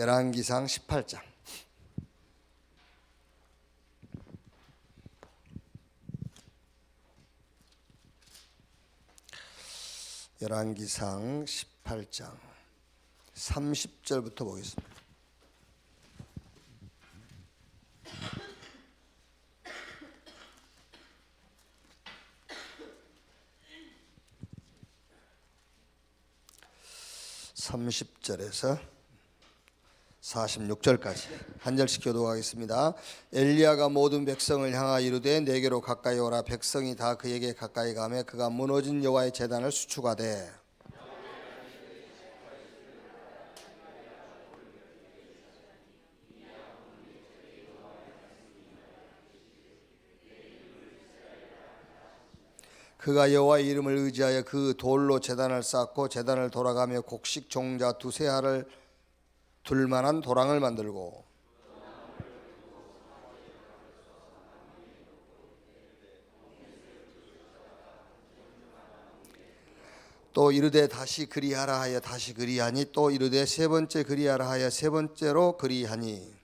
열왕기상 18장. 열왕기상 18장 30절부터 보겠습니다. (30절에서) 46절까지 한 절씩 교독하겠습니다. 엘리야가 모든 백성을 향하여 이르되 내게로 가까이 오라. 백성이 다 그에게 가까이 가매 그가 무너진 여호와의 제단을 수축하되 그가 여호와의 이름을 의지하여 그 돌로 제단을 쌓고 제단을 돌아가며 곡식 종자 두세 알을 둘 만한 도랑을 만들고 또 이르되 다시 그리하라 하여 다시 그리하니 또 이르되 세 번째 그리하라 하여 세 번째로 그리하니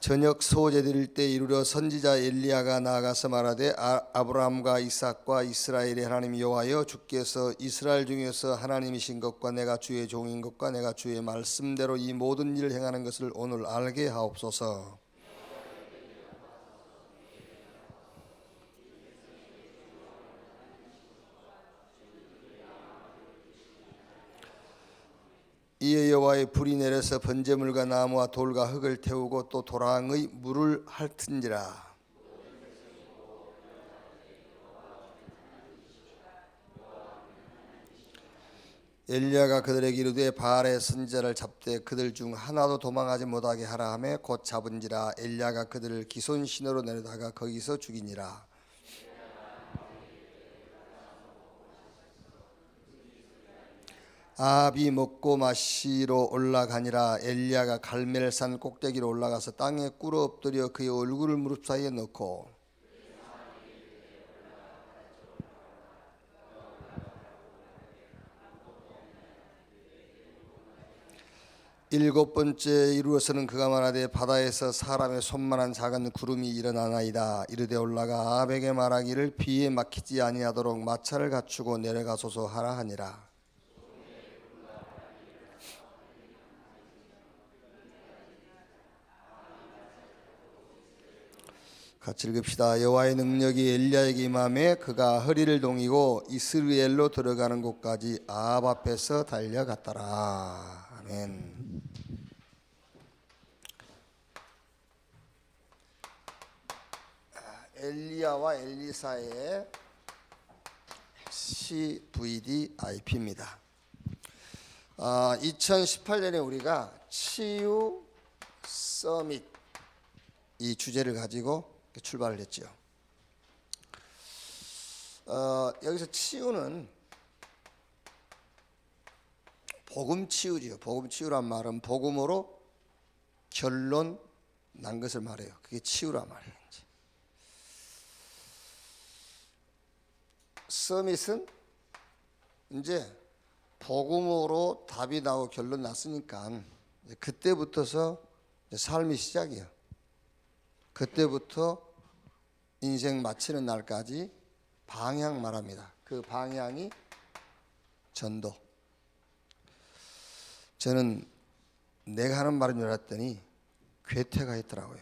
저녁 소제 드릴 때 이르러 선지자 엘리야가 나아가서 말하되 아브라함과 이삭과 이스라엘의 하나님 여호와여 주께서 이스라엘 중에서 하나님이신 것과 내가 주의 종인 것과 내가 주의 말씀대로 이 모든 일을 행하는 것을 오늘 알게 하옵소서. 이에 여호와의 불이 내려서 번제물과 나무와 돌과 흙을 태우고 또 도랑의 물을 핥은지라. 엘리야가 그들에게 이르되 바알의 선지자를 잡되 그들 중 하나도 도망하지 못하게 하라 하매 곧 잡은지라. 엘리야가 그들을 기손 시내로 내려다가 거기서 죽이니라. 아합이 먹고 마시러 올라가니라. 엘리야가 갈멜산 꼭대기로 올라가서 땅에 꿇어 엎드려 그의 얼굴을 무릎 사이에 넣고 일곱 번째 이루어서는 그가 말하되 바다에서 사람의 손만한 작은 구름이 일어나나이다. 이르되 올라가 아합에게 말하기를 비에 막히지 아니하도록 마차를 갖추고 내려가소서 하라 하니라. 같이 읽읍시다. 여호와의 능력이 엘리야에게 임하매 그가 허리를 동이고 이스라엘로 들어가는 곳까지 아합 앞에서 달려갔더라. 아멘. 엘리야와 엘리사의 CVDIP입니다. 2018년에 우리가 치유 서밋 이 주제를 가지고 출발을 했죠. 여기서 치유는 복음 치유지요. 복음 치유란 말은 복음으로 결론 난 것을 말해요. 그게 치유란 말이에요. 서밋은 이제 복음으로 답이 나오고 결론 났으니까 그때부터서 삶이 시작이에요. 그때부터 인생 마치는 날까지 방향 말합니다. 그 방향이 전도. 저는 내가 하는 말인 줄 알았더니 괴테가 있더라고요.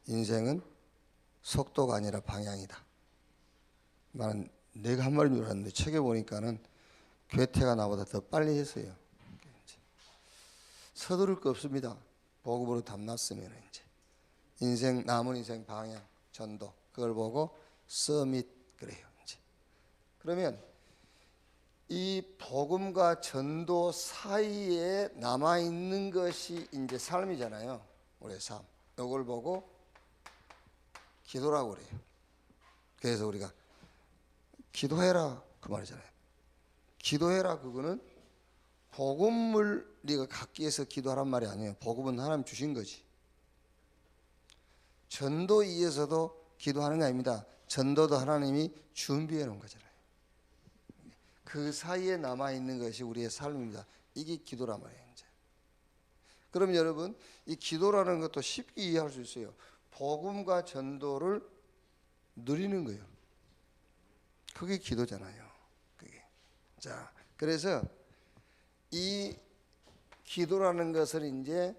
인생은 속도가 아니라 방향이다. 나는 내가 한 말인 줄 알았는데 책에 보니까는 괴테가 나보다 더 빨리 했어요. 서두를 거 없습니다. 복음으로 답났으면 이제 인생 남은 인생 방향 전도 그걸 보고 서밋 그래요. 이제 그러면 이 복음과 전도 사이에 남아 있는 것이 이제 삶이잖아요. 우리의 삶. 이걸 보고 기도라고 그래요. 그래서 우리가 기도해라 그 말이잖아요. 기도해라 그거는 복음을 네가 갖기 위해서 기도하란 말이 아니에요. 복음은 하나님 주신 거지. 전도 위해서도 기도하는 게 아닙니다. 전도도 하나님이 준비해 놓은 거잖아요. 그 사이에 남아 있는 것이 우리의 삶입니다. 이게 기도란 말이에요. 이제. 그럼 여러분, 이 기도라는 것도 쉽게 이해할 수 있어요. 복음과 전도를 누리는 거예요. 그게 기도잖아요. 그게. 자, 그래서 이 기도라는 것을 이제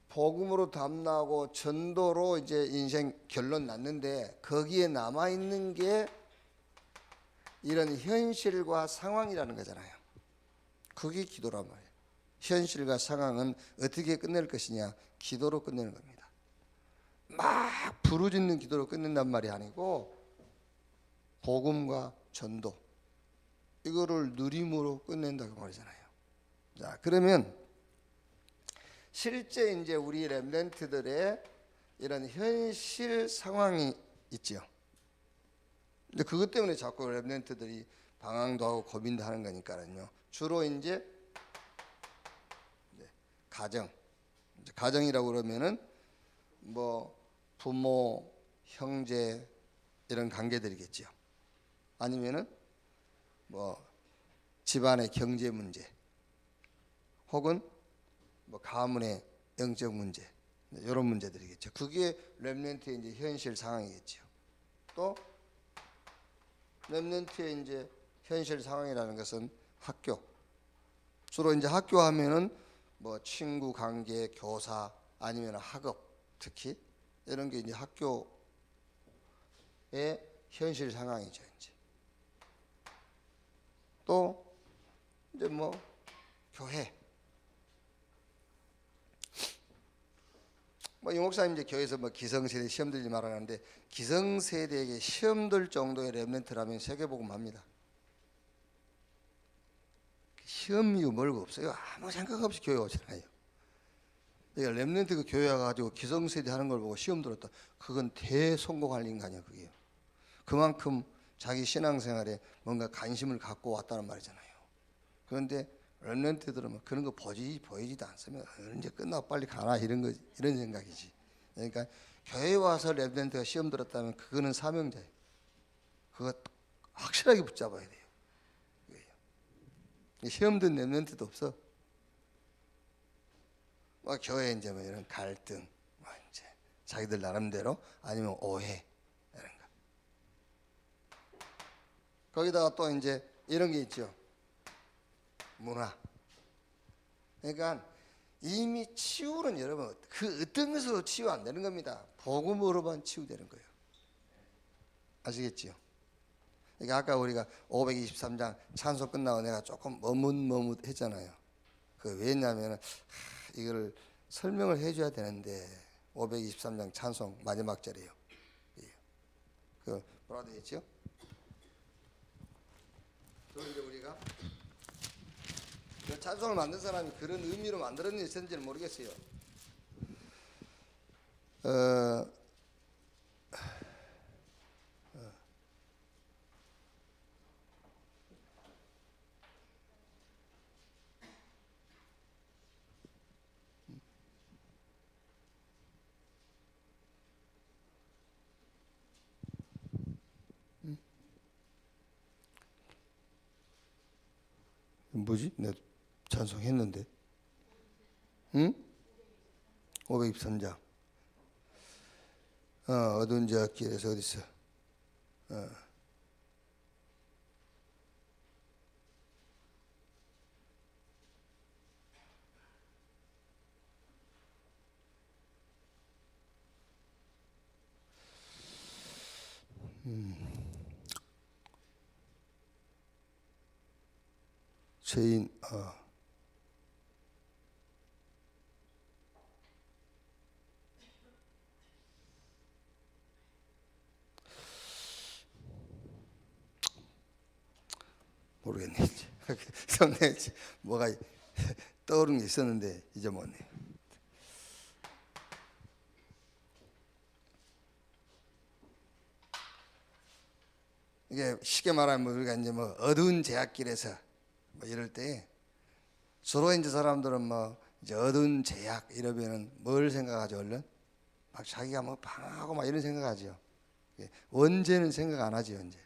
복음으로 담나고 전도로 이제 인생 결론 났는데, 거기에 남아 있는 게 이런 현실과 상황이라는 거잖아요. 그게 기도란 말이에요. 현실과 상황은 어떻게 끝낼 것이냐? 기도로 끝내는 겁니다. 막 부르짖는 기도로 끝낸단 말이 아니고 복음과 전도 이거를 누림으로 끝낸다고 말이잖아요. 자, 그러면 실제 이제 우리 렘넌트들의 이런 현실 상황이 있죠. 근데 그것 때문에 자꾸 렘넌트들이 방황도 하고 고민도 하는 거니까요. 주로 이제 가정이라고 그러면은 뭐 부모, 형제 이런 관계들이겠죠. 아니면은 뭐 집안의 경제 문제, 혹은 뭐 가문의 영적 문제, 이런 문제들이겠죠. 그게 렘넌트의 이제 현실 상황이겠죠. 또 렘넌트의 이제 현실 상황이라는 것은 학교. 주로 이제 학교 하면은 뭐 친구 관계, 교사 아니면 학업, 특히 이런 게 이제 학교의 현실 상황이죠. 이제 또 이제 뭐 교회. 뭐 이 목사님 이제 교회에서 뭐 기성세대 시험 들지 말하는데, 기성세대에게 시험 들 정도의 렘넌트라면 세계복음합니다. 시험이고 멀고 없어요. 아무 생각 없이 교회 오잖아요. 그러니까 렘넌트가 교회 와가지고 기성세대 하는 걸 보고 시험 들었다. 그건 대성공할 인간이야, 그게요. 그만큼 자기 신앙생활에 뭔가 관심을 갖고 왔다는 말이잖아요. 그런데 렘넌트들은 뭐 그런 거 보이지도 않으면 언제 끝나고 빨리 가나 이런 생각이지. 그러니까 교회 와서 렘넌트가 시험 들었다면 그거는 사명자예요. 그거 확실하게 붙잡아야 돼요. 시험 든 렘넌트도 없어. 뭐 교회 이제 뭐 이런 갈등, 뭐 이제 자기들 나름대로 아니면 오해 이런 거. 거기다가 또 이제 이런 게 있죠. 문화. 그러니까 이미 치유는 여러분 그 어떤 것으로 치유 안 되는 겁니다. 복음으로만 치유되는 거예요. 아시겠지요? 그러니까 아까 우리가 523장 찬송 끝나고 내가 조금 머뭇머뭇했잖아요. 그 왜냐하면 이거를 설명을 해줘야 되는데 523장 찬송 마지막 절이에요. 그 뭐라 되겠죠? 그걸 이제 우리가 그 찬송을 만든 사람이 그런 의미로 만들었는지는 모르겠어요. 뭐지? 내가 찬송했는데. 응? 523장. 어두운 저 길에서 어디 있어? 죄인. 모르겠네. 성내 뭐가 떠오른 게 있었는데 잊어먹었네. 이게 쉽게 말하면 우리가 이제 뭐 어두운 제약길에서 뭐 이럴 때 주로 이제 사람들은 뭐 이제 어두운 제약 이러면은 뭘 생각하죠? 얼른 막 자기가 뭐 방하고 막 이런 생각하죠. 원죄는 생각 안 하지. 언제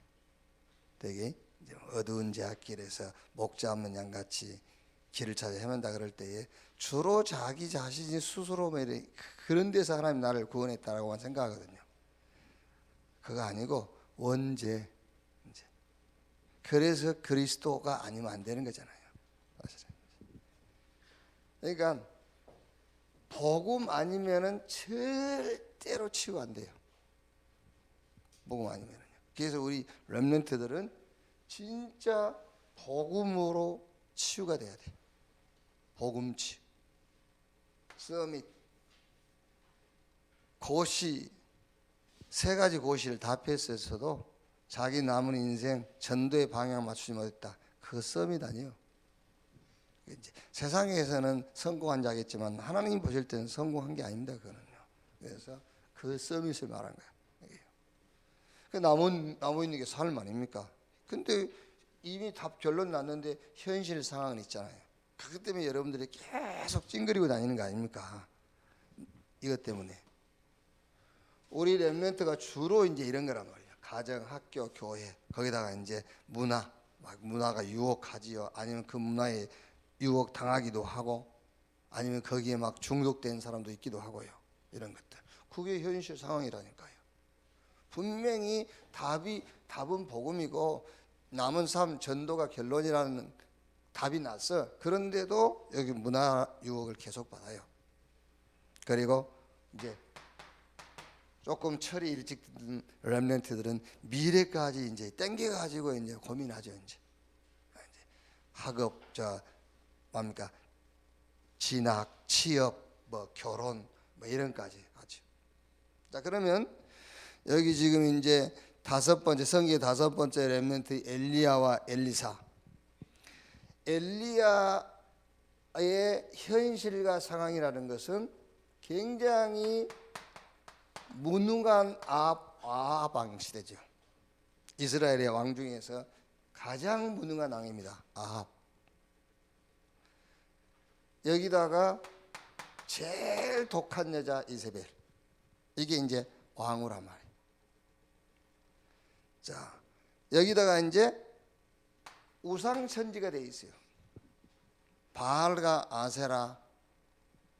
되게 이제 어두운 제앗길에서 목자 없는 양같이 길을 찾아 헤맨다 그럴 때에 주로 자기 자신이 스스로 그런 데서 하나님 나를 구원했다라고만 생각하거든요. 그거 아니고 원죄. 이제 그래서 그리스도가 아니면 안 되는 거잖아요. 그러니까 복음 아니면은 절대로 치유가 안 돼요. 복음 아니면은요. 그래서 우리 렘넌트들은 진짜 복음으로 치유가 돼야 돼. 복음 치유. 서밋 고시 세 가지 고시를 다 패스했어도 자기 남은 인생 전도의 방향 맞추지 못했다. 그거 서밋 아니에요. 이제 세상에서는 성공한 자겠지만 하나님 보실 때는 성공한 게 아닙니다. 그거는요. 그래서 그 서밋을 말한 거예요. 그 남은 게 삶 아닙니까? 근데 이미 답 결론 났는데 현실 상황은 있잖아요. 그것 때문에 여러분들이 계속 찡그리고 다니는 거 아닙니까? 이것 때문에 우리 렘넌트가 주로 이제 이런 거란 말이에요. 가정, 학교, 교회 거기다가 이제 문화가 유혹하지요. 아니면 그 문화에 유혹 당하기도 하고, 아니면 거기에 막 중독된 사람도 있기도 하고요. 이런 것들. 그게 현실 상황이라니까요. 분명히 답은 복음이고 남은 삶 전도가 결론이라는 답이 났어. 그런데도 여기 문화 유혹을 계속 받아요. 그리고 이제 조금 철이 일찍 든 렘넌트들은 미래까지 이제 땡겨가지고 이제 고민하죠. 이제 학업, 뭡니까? 진학, 취업, 결혼, 이런까지 하죠. 자, 그러면 여기 지금 이제 성경의 5번째 렘넌트 엘리야와 엘리사. 엘리야의 현실과 상황이라는 것은 굉장히 무능한 아합 왕 시대죠. 이스라엘의 왕 중에서 가장 무능한 왕입니다. 아합. 여기다가 제일 독한 여자 이세벨. 이게 이제 왕후란 말이에요. 자, 여기다가 이제 우상천지가 돼 있어요. 바알과 아세라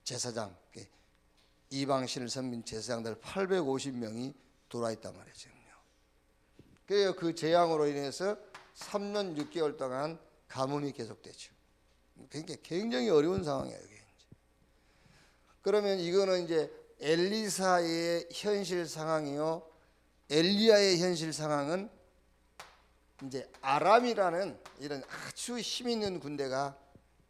제사장, 이방신을 섬긴 제사장들 850명이 들어와 있단 말이죠. 그래서 그 재앙으로 인해서 3년 6개월 동안 가뭄이 계속되죠. 그러니까 굉장히 어려운 상황이에요. 이게. 그러면 이거는 이제 엘리사의 현실 상황이요. 엘리야의 현실 상황은 이제 아람이라는 이런 아주 힘 있는 군대가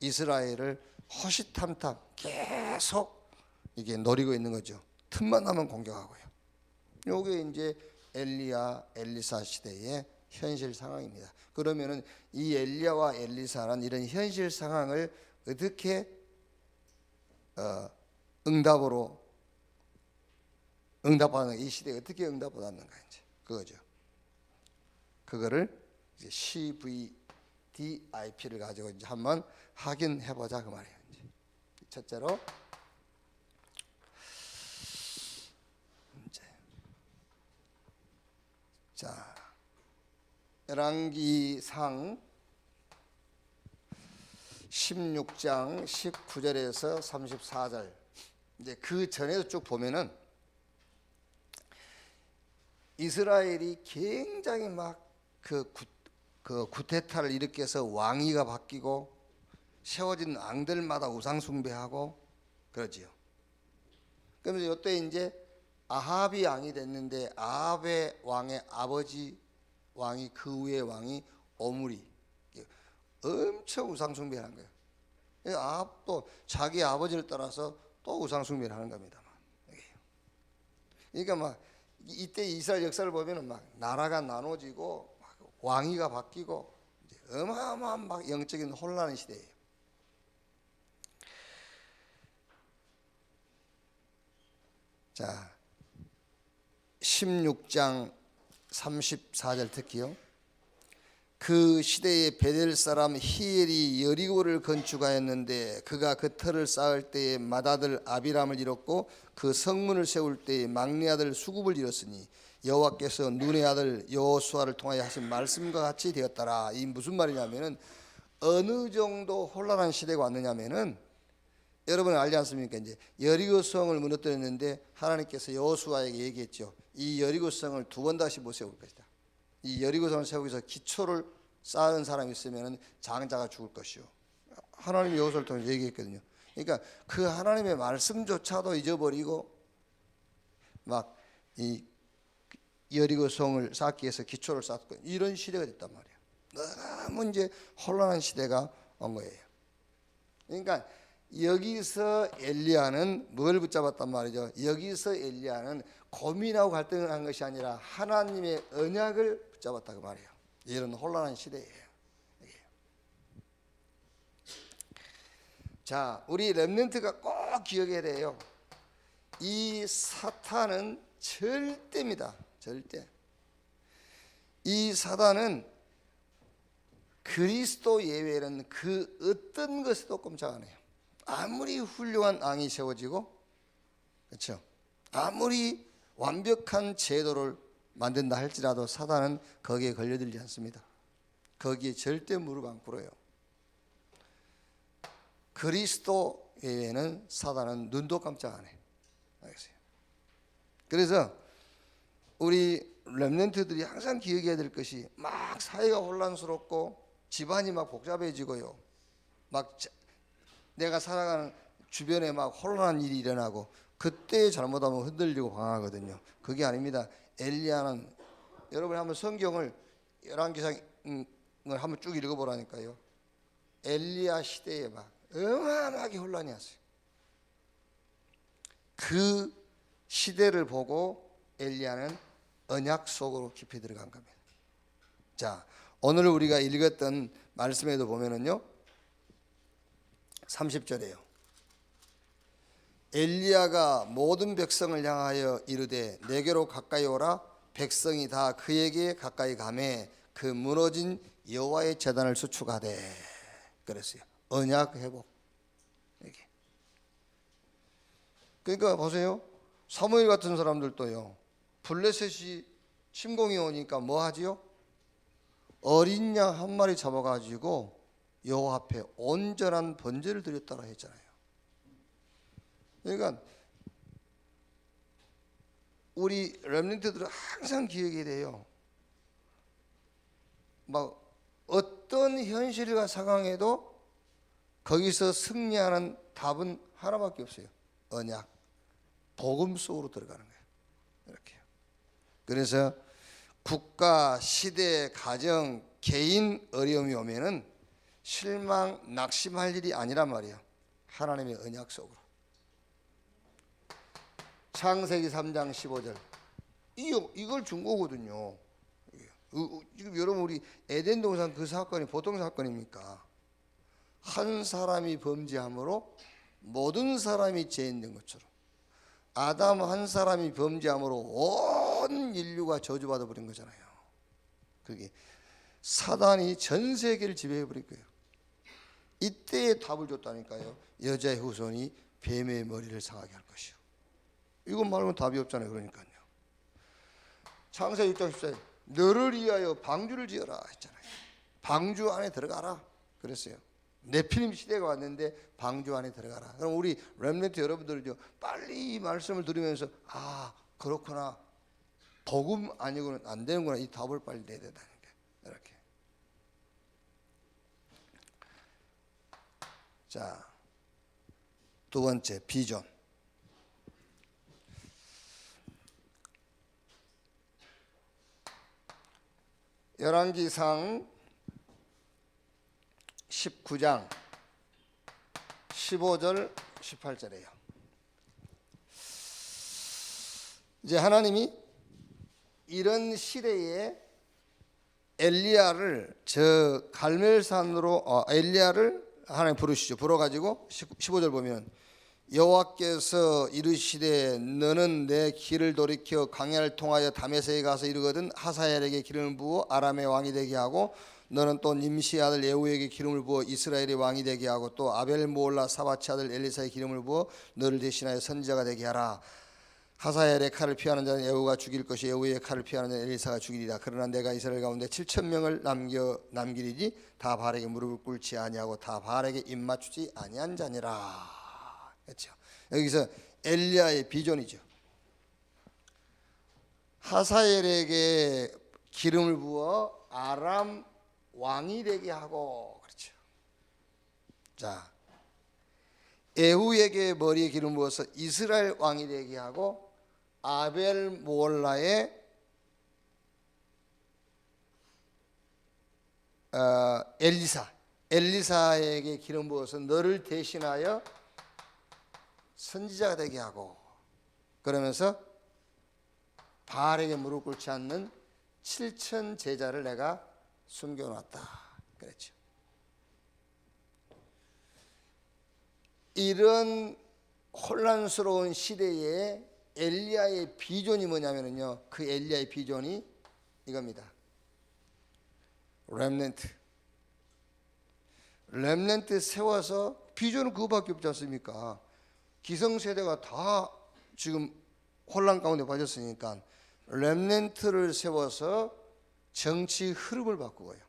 이스라엘을 호시탐탐 계속 이게 노리고 있는 거죠. 틈만 나면 공격하고요. 요게 이제 엘리야, 엘리사 시대의 현실 상황입니다. 그러면은 이 엘리야와 엘리사는 이런 현실 상황을 어떻게 응답하는, 이 시대에 어떻게 응답받았는가 이제 그거죠. 그거를 이제 CVDIP를 가지고 이제 한번 확인해 보자 그 말이에요. 이제 첫째로 이제 자 열왕기상 16장 19절에서 34절 이제 그 전에도 쭉 보면은 이스라엘이 굉장히 막 그 구테타를 일으켜서 왕위가 바뀌고 세워진 왕들마다 우상 숭배하고 그러지요. 그러면서 이때 이제 아합이 왕이 됐는데 아합의 왕의 아버지 왕이 그 위의 왕이 오므리 엄청 우상 숭배를 한 거예요. 아합도 자기 아버지를 따라서 또 우상 숭배를 하는 겁니다. 그러니까 막 이때 이스라엘 역사를 보면은 막 나라가 나눠지고 막 왕위가 바뀌고 이제 어마어마한 막 영적인 혼란의 시대예요. 자, 16장 34절 특히요. 그 시대에 베델 사람 히엘이 여리고를 건축하였는데 그가 그 터를 쌓을 때에 맏아들 아비람을 잃었고 그 성문을 세울 때에 막내 아들 수굽을 잃었으니 여호와께서 눈의 아들 여호수아를 통하여 하신 말씀과 같이 되었더라. 이 무슨 말이냐면은 어느 정도 혼란한 시대가 왔느냐면은 여러분 알지 않습니까? 이제 여리고성을 무너뜨렸는데 하나님께서 여호수아에게 얘기했죠. 이 여리고성을 두 번 다시 못 세울 것이다. 이 여리고성을 세우기 위해서 기초를 쌓은 사람이 있으면 장자가 죽을 것이요. 하나님이 여호수아를 통해 얘기했거든요. 그러니까 그 하나님의 말씀조차도 잊어버리고 막 이 여리고성을 쌓기 위해서 기초를 쌓고 이런 시대가 됐단 말이에요. 너무 이제 혼란한 시대가 온 거예요. 그러니까 여기서 엘리야는 뭘 붙잡았단 말이죠. 여기서 엘리야는 고민하고 갈등한 것이 아니라 하나님의 언약을 붙잡았다 그 말이에요. 이런 혼란한 시대예요. 자, 우리 렘넌트가 꼭 기억해야 돼요. 이 사탄은 절대입니다. 절대. 이 사단은 그리스도 예외는 그 어떤 것에도 꼼짝 안 해요. 아무리 훌륭한 왕이 세워지고, 그렇죠? 아무리 완벽한 제도를 만든다 할지라도 사단은 거기에 걸려들지 않습니다. 거기에 절대 무릎 안 꿇어요. 그리스도 예외는 사단은 눈도 깜짝 안 해. 알겠어요? 그래서 우리 렘넌트들이 항상 기억해야 될 것이 막 사회가 혼란스럽고 집안이 막 복잡해지고요. 막 내가 살아가는 주변에 막 혼란한 일이 일어나고 그때 잘못하면 흔들리고 방황하거든요. 그게 아닙니다. 엘리야는 여러분 한번 성경을 열왕기상을 한번 쭉 읽어보라니까요. 엘리야 시대에 막 어마어마하게 혼란이 왔어요. 그 시대를 보고 엘리야는 언약 속으로 깊이 들어간 겁니다. 자, 오늘 우리가 읽었던 말씀에도 보면은요 30절에요. 엘리야가 모든 백성을 향하여 이르되 내게로 가까이 오라. 백성이 다 그에게 가까이 가매 그 무너진 여호와의 제단을 수축하되 그랬어요. 언약 회복. 이게. 그러니까 보세요. 사무엘 같은 사람들도요. 블레셋이 침공이 오니까 뭐 하지요? 어린 양 한 마리 잡아가지고 여호와 앞에 온전한 번제를 드렸다라 했잖아요. 그러니까 우리 렘넌트들은 항상 기억이 돼요. 막 어떤 현실과 상황에도 거기서 승리하는 답은 하나밖에 없어요. 언약, 복음 속으로 들어가는 거예요. 이렇게요. 그래서 국가, 시대, 가정, 개인 어려움이 오면은 실망, 낙심할 일이 아니란 말이에요. 하나님의 언약 속으로. 창세기 3장 15절. 이걸 준 거거든요. 지금 여러분 우리 에덴 동산 그 사건이 보통 사건입니까? 한 사람이 범죄함으로 모든 사람이 죄인된 것처럼 아담 한 사람이 범죄함으로 온 인류가 저주받아 버린 거잖아요. 그게 사단이 전 세계를 지배해 버릴 거예요. 이때에 답을 줬다니까요. 여자의 후손이 뱀의 머리를 상하게 할 것이요. 이것 말고는 답이 없잖아요. 그러니까요. 창세기 6장 14절 너를 위하여 방주를 지어라 했잖아요. 방주 안에 들어가라 그랬어요. 네피림 시대가 왔는데 방주 안에 들어가라. 그럼 우리 렘넌트 여러분들은요 빨리 이 말씀을 들으면서 아 그렇구나 복음 아니고는 안 되는구나 이 답을 빨리 내야 된다는 게 이렇게. 자, 두 번째 비전. 열왕기상 19장 15절 18절이에요. 이제 하나님이 이런 시대에 엘리야를 저 갈멜산으로 엘리야를 하나님 부르시죠. 불러가지고 15절 보면 여호와께서 이르시되 너는 내 길을 돌이켜 광야를 통하여 다메섹에 가서 이르거든 하사엘에게 기름을 부어 아람의 왕이 되게 하고 너는 또 님시 아들 예후에게 기름을 부어 이스라엘의 왕이 되게 하고 또 아벨 모올라 사바치 아들 엘리사의 기름을 부어 너를 대신하여 선지자가 되게 하라. 하사엘의 칼을 피하는 자는 예후가 죽일 것이 예후의 칼을 피하는 자는 엘리사가 죽이리라. 그러나 내가 이스라엘 가운데 7천 명을 남기리니 다 바알에게 무릎을 꿇지 아니하고 다 바알에게 입맞추지 아니한 자니라. 그렇죠. 여기서 엘리야의 비전이죠. 하사엘에게 기름을 부어 아람 왕이 되게 하고, 그렇죠. 자, 예후에게 머리에 기름 부어서 이스라엘 왕이 되게 하고, 아벨 모올라의 엘리사에게 기름 부어서 너를 대신하여 선지자가 되게 하고, 그러면서 바알에게 무릎 꿇지 않는 7천 제자를 내가 숨겨놨다 그랬죠. 이런 혼란스러운 시대에 엘리야의 비전이 뭐냐면요, 그 엘리야의 비전이 이겁니다. 렘넌트 세워서, 비전은 그거밖에 없지 않습니까? 기성세대가 다 지금 혼란 가운데 빠졌으니까 렘넌트를 세워서 정치 흐름을 바꾸고요,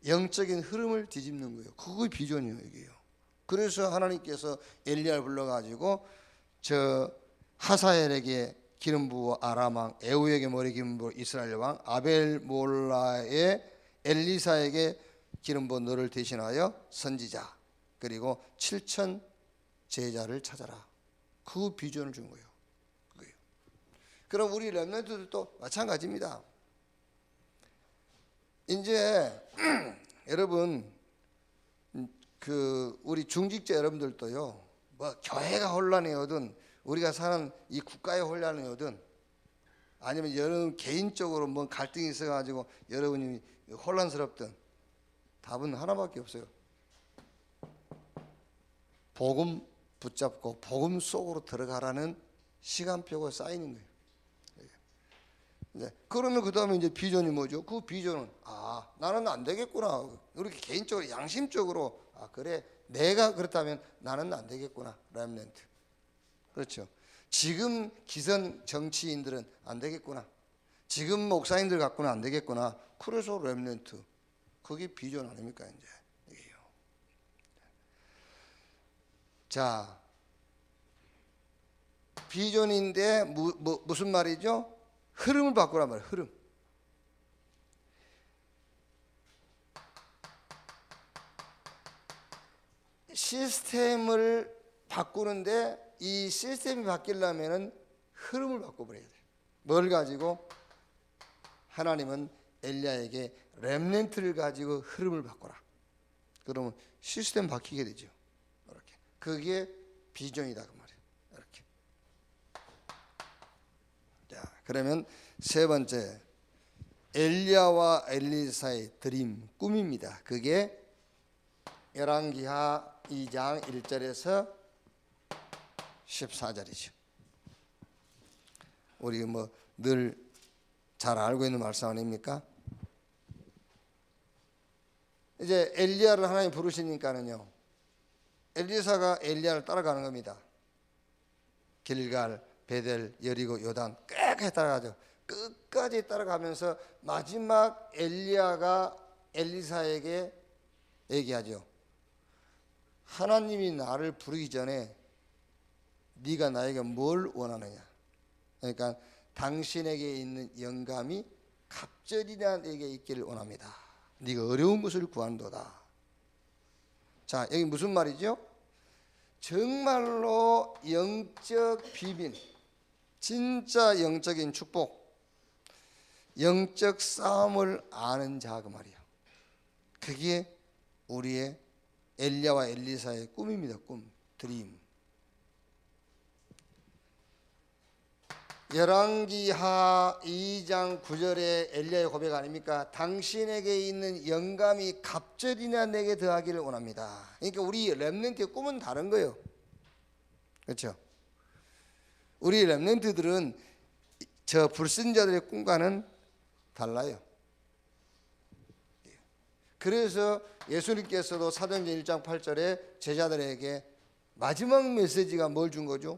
영적인 흐름을 뒤집는 거예요. 그게 비전이에요, 이게요. 그래서 하나님께서 엘리야를 불러가지고 저 하사엘에게 기름 부어 아람 왕, 예후에게 머리 기름 부어 이스라엘 왕, 아벨 몰라의 엘리사에게 기름 부어 너를 대신하여 선지자, 그리고 7천 제자를 찾아라. 그 비전을 준 거예요. 그거예요. 그럼 우리 렘넌트들도 마찬가지입니다. 이제 여러분, 우리 중직자 여러분들도요, 뭐 교회가 혼란이 오든 우리가 사는 이 국가의 혼란이 오든 아니면 여러분 개인적으로 뭐 갈등이 있어가지고 여러분이 혼란스럽든 답은 하나밖에 없어요. 복음 붙잡고 복음 속으로 들어가라는 시간표가 쌓이는 거예요. 네. 그러면 그 다음에 이제 비전이 뭐죠? 그 비전은 나는 안 되겠구나. 이렇게 개인적으로 양심적으로 그래, 내가 그렇다면 나는 안 되겠구나. 렘넌트. 그렇죠. 지금 기성 정치인들은 안 되겠구나. 지금 목사님들 갖고는 안 되겠구나. 그래서 렘넌트. 그게 비전 아닙니까 이제 이게요. 자, 비전인데 무슨 말이죠? 흐름을 바꾸란 말이에요. 흐름. 시스템을 바꾸는데 이 시스템이 바뀌려면은 흐름을 바꿔버려야 돼요. 뭘 가지고? 하나님은 엘리야에게 렘넌트를 가지고 흐름을 바꿔라. 그러면 시스템 바뀌게 되죠. 이렇게. 그게 비전이다 그 말이에요. 이렇게. 자, 그러면 세 번째, 엘리야와 엘리사의 드림, 꿈입니다. 그게 열왕기하 2장 1절에서 14절이죠. 우리 뭐 늘 잘 알고 있는 말씀 아닙니까? 이제 엘리야를 하나님 부르시니까는요, 엘리사가 엘리야를 따라가는 겁니다. 길갈, 베델, 여리고, 요단 끝까지 따라가죠. 끝까지 따라가면서 마지막 엘리야가 엘리사에게 얘기하죠. 하나님이 나를 부르기 전에 네가 나에게 뭘 원하느냐. 그러니까 당신에게 있는 영감이 갑절이나 내게 있기를 원합니다. 네가 어려운 것을 구한도다. 자, 여기 무슨 말이죠? 정말로 영적 비밀, 진짜 영적인 축복, 영적 싸움을 아는 자 그 말이에요. 그게 우리의 엘리야와 엘리사의 꿈입니다. 꿈, 드림. 열왕기하 2장 9절의 엘리야의 고백 아닙니까? 당신에게 있는 영감이 갑절이나 내게 더하기를 원합니다. 그러니까 우리 렘넌트의 꿈은 다른 거예요. 그렇죠? 우리 렘넌트들은 저 불신자들의 꿈과는 달라요. 그래서 예수님께서도 사도행전 1장 8절에 제자들에게 마지막 메시지가 뭘 준 거죠?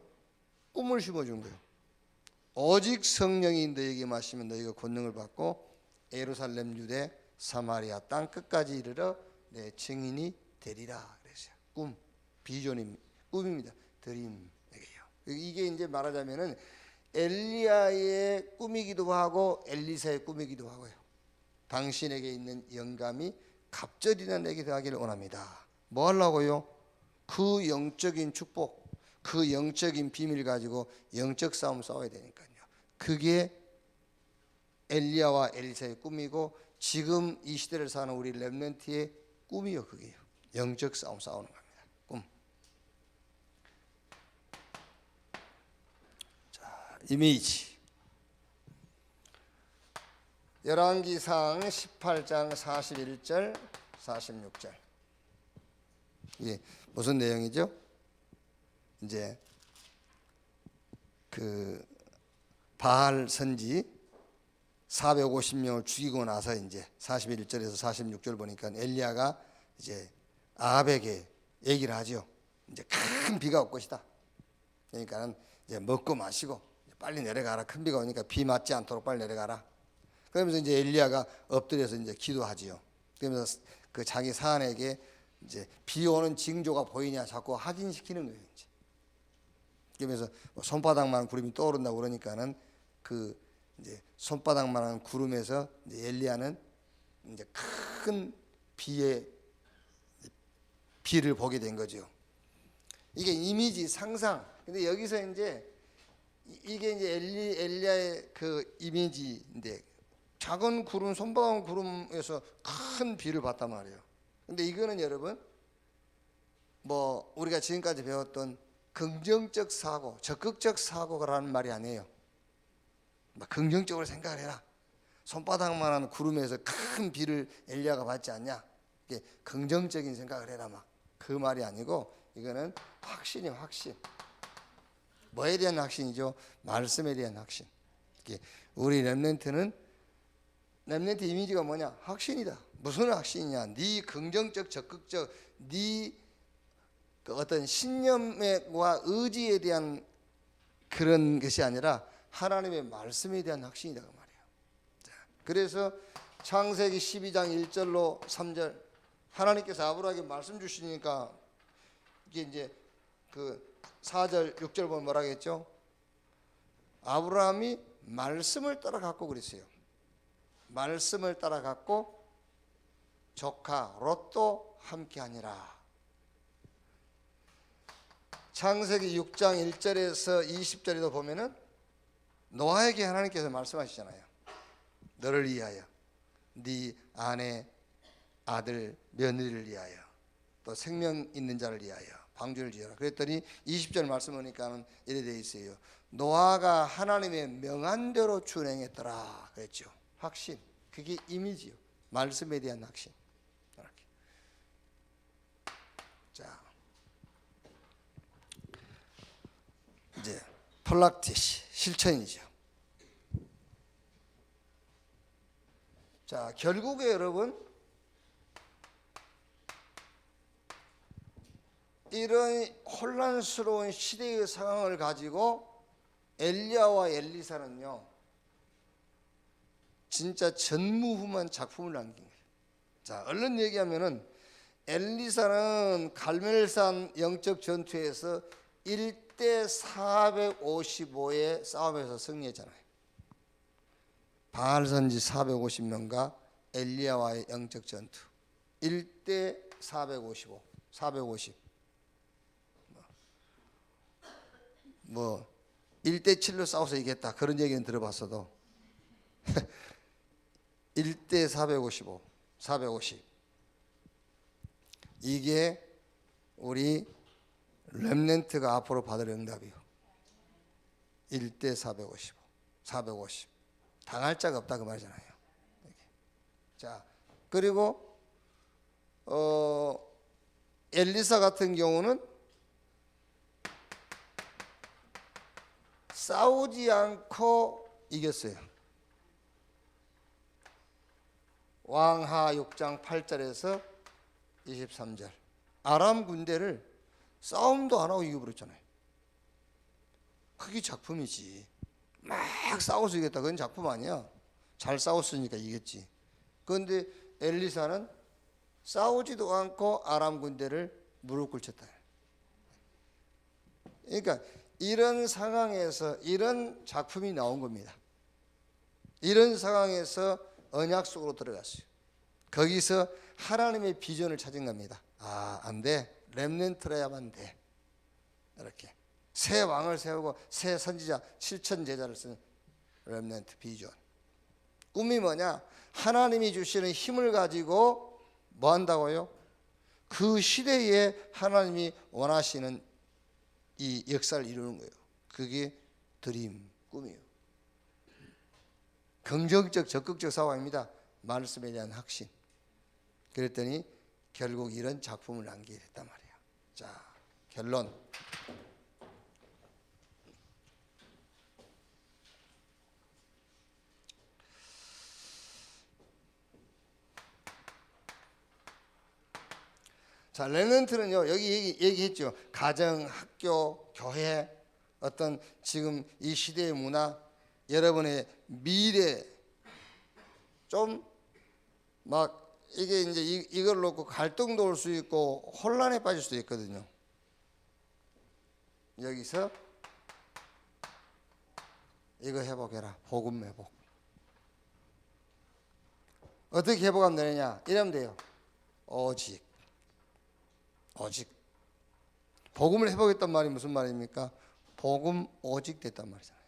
꿈을 심어준 거예요. 오직 성령이 너희에게 마시면 너희가 권능을 받고 예루살렘, 유대, 사마리아 땅 끝까지 이르러 내 증인이 되리라 그랬어요. 꿈, 비전입니다. 꿈입니다. 드림에게요. 이게 이제 말하자면은 엘리야의 꿈이기도 하고 엘리사의 꿈이기도 하고요. 당신에게 있는 영감이 갑절이나 내게 더하기를 원합니다. 뭐 하려고요? 그 영적인 축복, 그 영적인 비밀 가지고 영적 싸움 싸워야 되니까요. 그게 엘리야와 엘리사의 꿈이고 지금 이 시대를 사는 우리 렘넌트의 꿈이요. 그게요. 영적 싸움 싸우는 겁니다. 꿈. 자, 이미지. 열왕기상 18장 41절 46절. 이게 무슨 내용이죠? 이제 그 바알 선지 450명을 죽이고 나서 이제 41절에서 46절 보니까 엘리야가 이제 아합에게 얘기를 하죠. 이제 큰 비가 올 것이다. 그러니까는 이제 먹고 마시고 빨리 내려가라. 큰 비가 오니까 비 맞지 않도록 빨리 내려가라. 그러면서 이제 엘리야가 엎드려서 이제 기도하지요. 그러면서 그 자기 사안에게 이제 비 오는 징조가 보이냐 자꾸 확인시키는 거예요. 이제. 그러면서 손바닥만 구름이 떠오른다고 그러니까는 그 이제 손바닥만한 구름에서 이제 엘리야는 이제 큰 비를 보게 된 거죠. 이게 이미지 상상. 근데 여기서 이제 이게 이제 엘리야의 그 이미지인데 작은 구름, 손바닥 구름에서 큰 비를 봤단 말이에요. 근데 이거는 여러분 뭐 우리가 지금까지 배웠던 긍정적 사고, 적극적 사고라는 말이 아니에요. 막 긍정적으로 생각을 해라. 손바닥만한 구름에서 큰 비를 엘리야가 받지 않냐? 이게 긍정적인 생각을 해라 막 그 말이 아니고 이거는 확신이에요. 확신. 뭐에 대한 확신이죠? 말씀에 대한 확신. 우리 렘넌트 이미지가 뭐냐? 확신이다. 무슨 확신이냐? 네 긍정적, 적극적, 네 그 어떤 신념과 의지에 대한 그런 것이 아니라 하나님의 말씀에 대한 확신이다 그 말이에요. 자, 그래서 창세기 12장 1절로 3절 하나님께서 아브라함에게 말씀 주시니까 이게 이제 그 4절 6절 보면 뭐라 했죠? 아브라함이 말씀을 따라갔고 그랬어요. 말씀을 따라갔고 조카 롯도 함께하니라. 창세기 6장 1절에서 20절에도 보면은 노아에게 하나님께서 말씀하시잖아요. 너를 위하여, 네 아내, 아들, 며느리를 위하여, 또 생명 있는 자를 위하여 방주를 지어라. 그랬더니 20절 말씀 보니까는 이래 돼 있어요. 노아가 하나님의 명한대로 준행했더라 그랬죠. 확신. 그게 이미지요. 말씀에 대한 확신. 이렇게. 자, 이제 폴락티시 실천이죠. 자, 결국에 여러분 이런 혼란스러운 시대의 상황을 가지고 엘리야와 엘리사는요 진짜 전무후무한 작품을 남긴 거예요. 자, 얼른 얘기하면은 엘리사는 갈멜산 영적 전투에서 1대 455의 싸움에서 승리했잖아요. 바알 선지 450명과 엘리야와의 영적 전투 1대 455, 450. 뭐 1대 7로 싸워서 이겼다 그런 얘기는 들어봤어도 1대 455, 450 이게 우리 렘넌트가 앞으로 받을 응답이요. 1대 455, 450 당할 자가 없다 그 말이잖아요. 자, 그리고 엘리사 같은 경우는 싸우지 않고 이겼어요. 왕하 6장 8절에서 23절 아람 군대를 싸움도 안 하고 이겨버렸잖아요. 그게 작품이지. 막 싸울 수 있겠다. 그건 작품 아니야. 잘 싸웠으니까 이겼지. 그런데 엘리사는 싸우지도 않고 아람 군대를 무릎 꿇쳤다. 그러니까 이런 상황에서 이런 작품이 나온 겁니다. 이런 상황에서 언약 속으로 들어갔어요. 거기서 하나님의 비전을 찾은 겁니다. 아, 안 돼. 렘넌트라야만 돼. 이렇게 새 왕을 세우고 새 선지자 7천 제자를 쓴 렘넌트 비전. 꿈이 뭐냐? 하나님이 주시는 힘을 가지고 뭐 한다고요? 그 시대에 하나님이 원하시는 이 역사를 이루는 거예요. 그게 드림, 꿈이에요. 긍정적, 적극적 사고입니다. 말씀에 대한 확신. 그랬더니 결국 이런 작품을 남기게 됐단 말이에요. 자, 결론. 자, 렘넌트는요, 여기 얘기했죠. 가정, 학교, 교회, 어떤 지금 이 시대의 문화, 여러분의 미래, 좀 막 이게 이제 이걸 놓고 갈등도 올 수 있고 혼란에 빠질 수도 있거든요. 여기서 이거 회복해라. 복음 회복. 어떻게 회복하면 되느냐? 이러면 돼요. 오직 복음을 회복했단 말이 무슨 말입니까? 복음 오직 됐단 말이잖아요.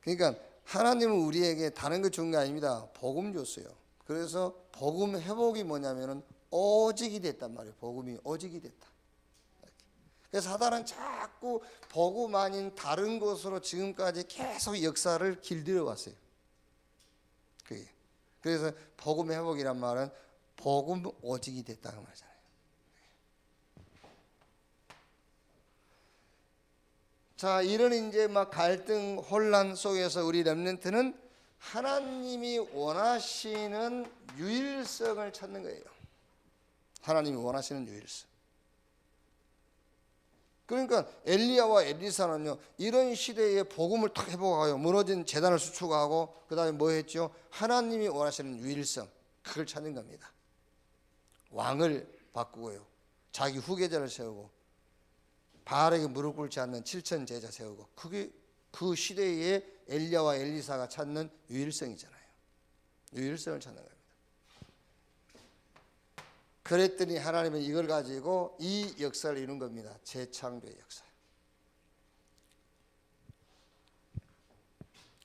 그러니까 하나님은 우리에게 다른 거 준 게 아닙니다. 복음 줬어요. 그래서 복음 회복이 뭐냐면은 오직이 됐단 말이에요. 복음이 오직이 됐다. 그래서 사단은 자꾸 복음 아닌 다른 것으로 지금까지 계속 역사를 길들여 왔어요. 그래서 복음 회복이란 말은 복음 오직이 됐다는 말이잖아요. 자, 이런 이제 막 갈등 혼란 속에서 우리 렘넌트는 하나님이 원하시는 유일성을 찾는 거예요. 하나님이 원하시는 유일성. 그러니까 엘리야와 엘리사는요, 이런 시대에 복음을 탁 회복하고 무너진 제단을 수축하고 그다음에 뭐 했죠? 하나님이 원하시는 유일성, 그걸 찾는 겁니다. 왕을 바꾸고요, 자기 후계자를 세우고 바알에게 무릎 꿇지 않는 7천 제자 세우고, 그게 그 시대에 엘리야와 엘리사가 찾는 유일성이잖아요. 유일성을 찾는 겁니다. 그랬더니 하나님은 이걸 가지고 이 역사를 이룬 겁니다. 재창조의 역사.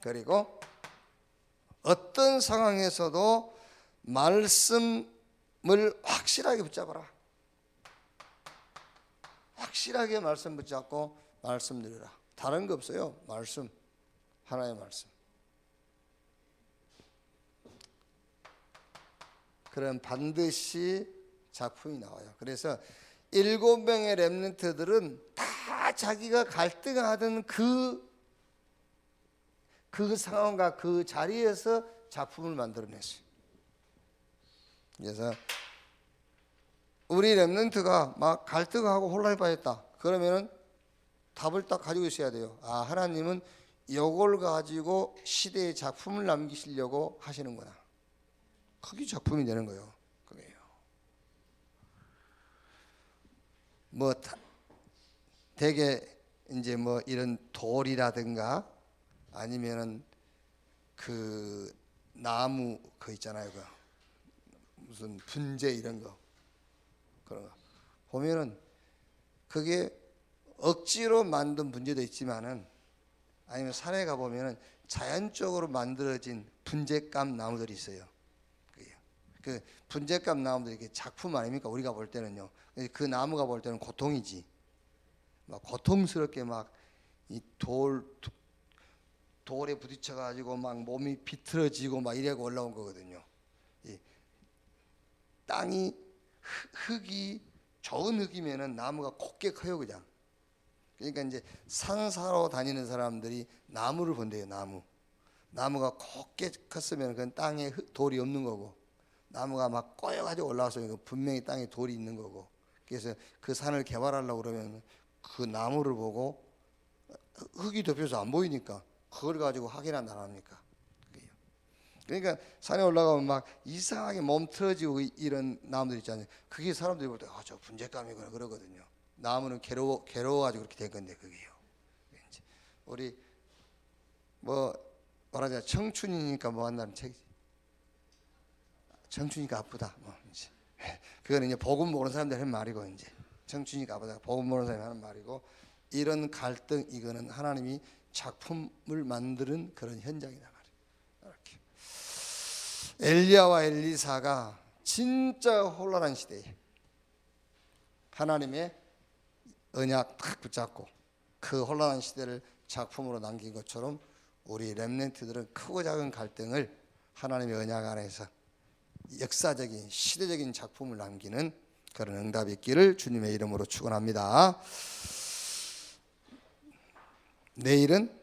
그리고 어떤 상황에서도 말씀을 확실하게 붙잡아라. 확실하게 말씀 붙잡고 말씀 들으라. 다른 거 없어요. 말씀, 하나의 말씀. 그럼 반드시 작품이 나와요. 그래서 7명의 렘넌트들은 다 자기가 갈등하던 그 상황과 그 자리에서 작품을 만들어냈어요. 그래서 우리 렘넌트가 막 갈등하고 혼란에 빠졌다. 그러면은 답을 딱 가지고 있어야 돼요. 아, 하나님은 이걸 가지고 시대의 작품을 남기시려고 하시는구나. 그게 작품이 되는 거예요. 그게요. 뭐 되게 이제 뭐 이런 돌이라든가 아니면은 그 나무 그 있잖아요. 그 무슨 분재 이런 거. 그런 거 보면은 그게 억지로 만든 분재도 있지만은, 아니면 산에 가 보면은 자연적으로 만들어진 분재감 나무들이 있어요. 그 분재감 나무들이 이게 작품 아닙니까? 우리가 볼 때는요. 그 나무가 볼 때는 고통이지. 막 고통스럽게 막 이 돌에 부딪혀 가지고 막 몸이 비틀어지고 막 이래고 올라온 거거든요. 이 땅이 흙이 좋은 흙이면은 나무가 곱게 커요, 그냥. 그러니까 이제 산 사러 다니는 사람들이 나무를 본대요. 나무가 곱게 컸으면 그건 땅에 돌이 없는 거고, 나무가 막 꼬여가지고 올라와서 분명히 땅에 돌이 있는 거고. 그래서 그 산을 개발하려고 그러면 그 나무를 보고 흙이 덮여서 안 보이니까 그걸 가지고 확인한 안 합니까? 그러니까 산에 올라가면 막 이상하게 몸 틀어지고 이런 나무들 있잖아요. 그게 사람들이 볼 때 저 분재감이구나 그러거든요. 나무는 괴로워가지고 그렇게 된 건데 그게요. 우리 말하자 청춘이니까 뭐 한다는 책이지. 청춘이니까 아프다. 뭐 이제 그거는 이제 복음 모르는 사람들 하는 말이고 이제 청춘이니까 아프다. 복음 모르는 사람이 하는 말이고 이런 갈등 이거는 하나님이 작품을 만드는 그런 현장이다 말이에요. 이렇게 엘리야와 엘리사가 진짜 혼란한 시대에 하나님의 언약 딱 붙잡고 그 혼란한 시대를 작품으로 남긴 것처럼 우리 렘넌트들은 크고 작은 갈등을 하나님의 언약 안에서 역사적인 시대적인 작품을 남기는 그런 응답이 있기를 주님의 이름으로 축원합니다. 내일은